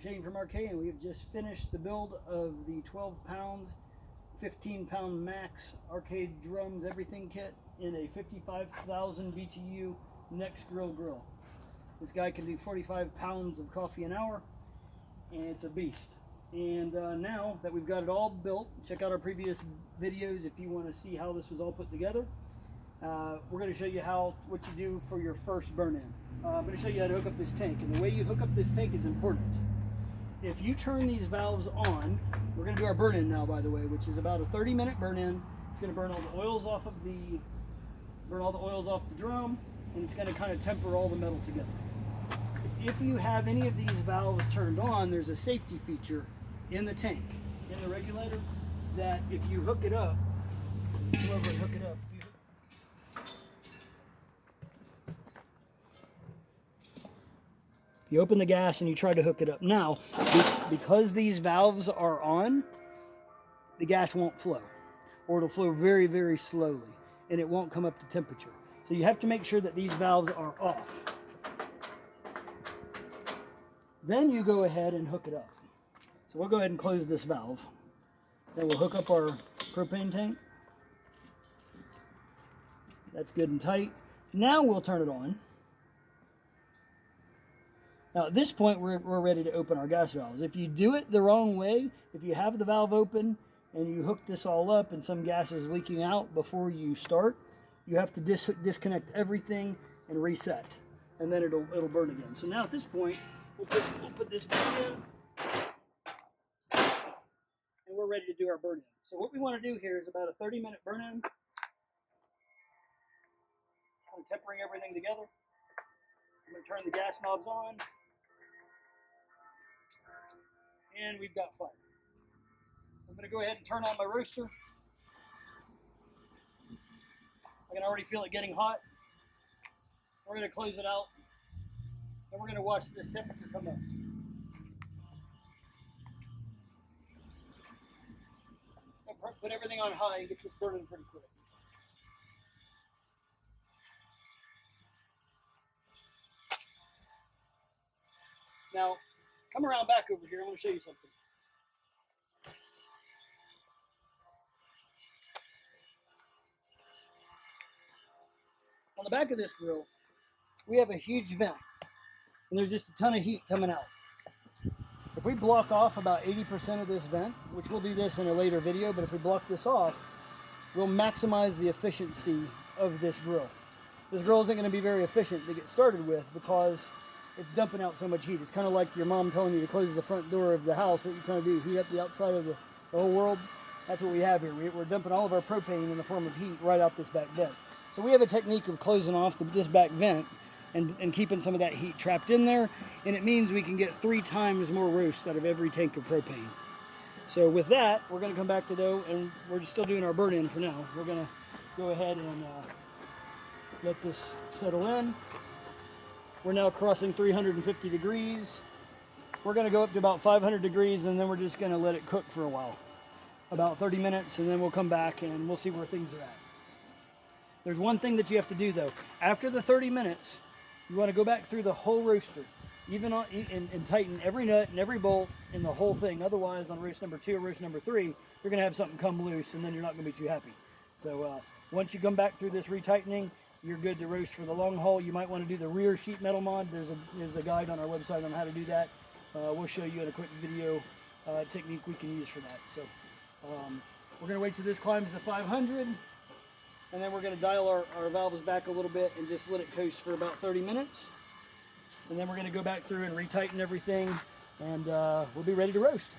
Shane from RK, and we have just finished the build of the 12 pound, 15 pound max rkdrums everything kit in a 55,000 BTU Next grill. This guy can do 45 pounds of coffee an hour, and it's a beast. And now that we've got it all built, check out our previous videos if you want to see how this was all put together. We're going to show you what you do for your first burn-in. I'm going to show you how to hook up this tank, and the way you hook up this tank is important. If you turn these valves on, we're going to do our burn-in now, by the way, which is about a 30-minute burn-in. It's going to burn all the oils off of the drum, and it's going to kind of temper all the metal together. If you have any of these valves turned on, there's a safety feature in the tank, in the regulator, that if you hook it up, come over and hook it up. You open the gas and you try to hook it up. Now, because these valves are on, the gas won't flow, or it'll flow very, very slowly, and it won't come up to temperature. So you have to make sure that these valves are off. Then you go ahead and hook it up. So we'll go ahead and close this valve. Then we'll hook up our propane tank. That's good and tight. Now we'll turn it on. Now at this point, we're ready to open our gas valves. If you do it the wrong way, if you have the valve open and you hook this all up and some gas is leaking out before you start, you have to disconnect everything and reset, and then it'll burn again. So now at this point, we'll put this back in, and we're ready to do our burn-in. So what we want to do here is about a 30-minute burn-in, kind of tempering everything together. I'm going to turn the gas knobs on, and we've got fire. I'm going to go ahead and turn on my roaster. I can already feel it getting hot. We're going to close it out, and we're going to watch this temperature come up. Put everything on high and get this burning pretty quick. Now, come around back over here. I want to show you something. On the back of this grill, we have a huge vent, and there's just a ton of heat coming out. If we block off about 80% of this vent, which we'll do this in a later video, but if we block this off, we'll maximize the efficiency of this grill. This grill isn't going to be very efficient to get started with because it's dumping out so much heat. It's kind of like your mom telling you to close the front door of the house. What you're trying to do, heat up the outside of the whole world. That's what we have here. We're dumping all of our propane in the form of heat right out this back vent. So we have a technique of closing off this back vent and keeping some of that heat trapped in there, and it means we can get 3 times more roast out of every tank of propane. So with that, we're going to come back to though, and we're just still doing our burn-in for now. We're going to go ahead and let this settle in. We're now crossing 350 degrees. We're going to go up to about 500 degrees, and then we're just going to let it cook for a while, about 30 minutes, and then we'll come back and we'll see where things are at. There's one thing that you have to do though. After the 30 minutes, you want to go back through the whole roaster, and tighten every nut and every bolt in the whole thing. Otherwise, on roast number 2 or roast number 3, you're going to have something come loose, and then you're not going to be too happy. So once you come back through this retightening, you're good to roast for the long haul. You might want to do the rear sheet metal mod. There's a guide on our website on how to do that. We'll show you in a quick video technique we can use for that. So we're going to wait till this climbs to 500. And then we're going to dial our valves back a little bit and just let it coast for about 30 minutes. And then we're going to go back through and retighten everything, and we'll be ready to roast.